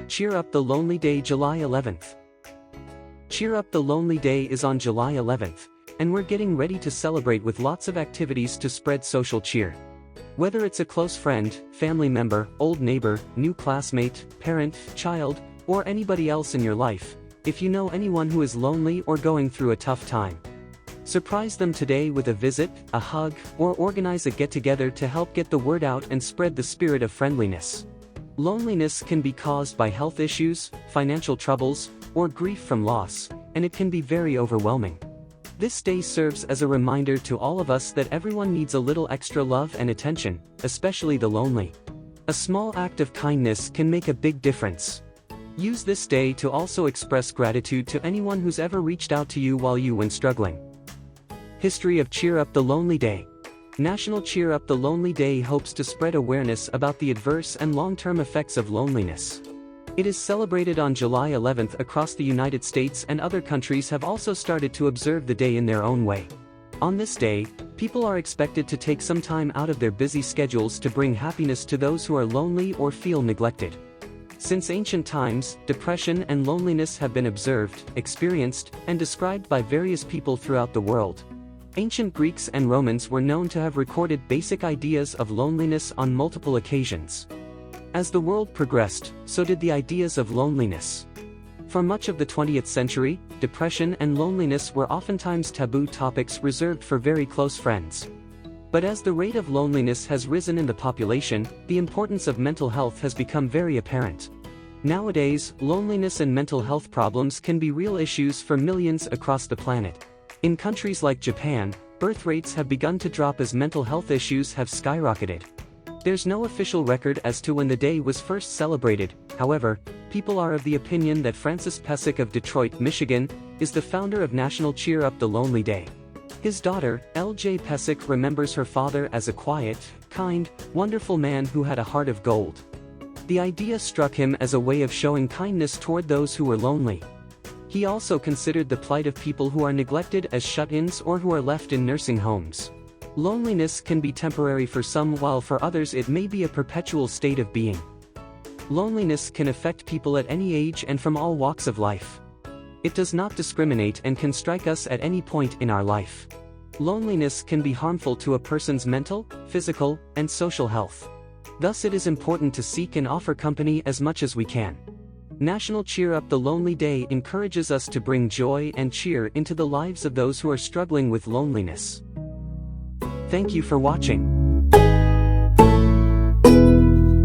Cheer Up the Lonely Day, July 11th. Cheer Up the Lonely Day is on July 11th, and we're getting ready to celebrate with lots of activities to spread social cheer. Whether it's a close friend, family member, old neighbor, new classmate, parent, child, or anybody else in your life, if you know anyone who is lonely or going through a tough time, surprise them today with a visit, a hug, or organize a get-together to help get the word out and spread the spirit of friendliness. Loneliness can be caused by health issues, financial troubles, or grief from loss, and it can be very overwhelming. This day serves as a reminder to all of us that everyone needs a little extra love and attention, especially the lonely. A small act of kindness can make a big difference. Use this day to also express gratitude to anyone who's ever reached out to you while you were struggling. History of Cheer Up the Lonely Day. National Cheer Up the Lonely Day hopes to spread awareness about the adverse and long-term effects of loneliness. It is celebrated on July 11th across the United States, and other countries have also started to observe the day in their own way. On this day, people are expected to take some time out of their busy schedules to bring happiness to those who are lonely or feel neglected. Since ancient times, depression and loneliness have been observed, experienced, and described by various people throughout the world. Ancient Greeks and Romans were known to have recorded basic ideas of loneliness on multiple occasions. As the world progressed, so did the ideas of loneliness. For much of the 20th century, depression and loneliness were oftentimes taboo topics reserved for very close friends. But as the rate of loneliness has risen in the population, the importance of mental health has become very apparent. Nowadays, loneliness and mental health problems can be real issues for millions across the planet. In countries like Japan, birth rates have begun to drop as mental health issues have skyrocketed. There's no official record as to when the day was first celebrated. However, people are of the opinion that Francis Pesek of Detroit, Michigan, is the founder of National Cheer Up the Lonely Day. His daughter, L.J. Pesek, remembers her father as a quiet, kind, wonderful man who had a heart of gold. The idea struck him as a way of showing kindness toward those who were lonely. He also considered the plight of people who are neglected as shut-ins or who are left in nursing homes. Loneliness can be temporary for some, while for others it may be a perpetual state of being. Loneliness can affect people at any age and from all walks of life. It does not discriminate and can strike us at any point in our life. Loneliness can be harmful to a person's mental, physical, and social health. Thus it is important to seek and offer company as much as we can. National Cheer Up the Lonely Day encourages us to bring joy and cheer into the lives of those who are struggling with loneliness. Thank you for watching.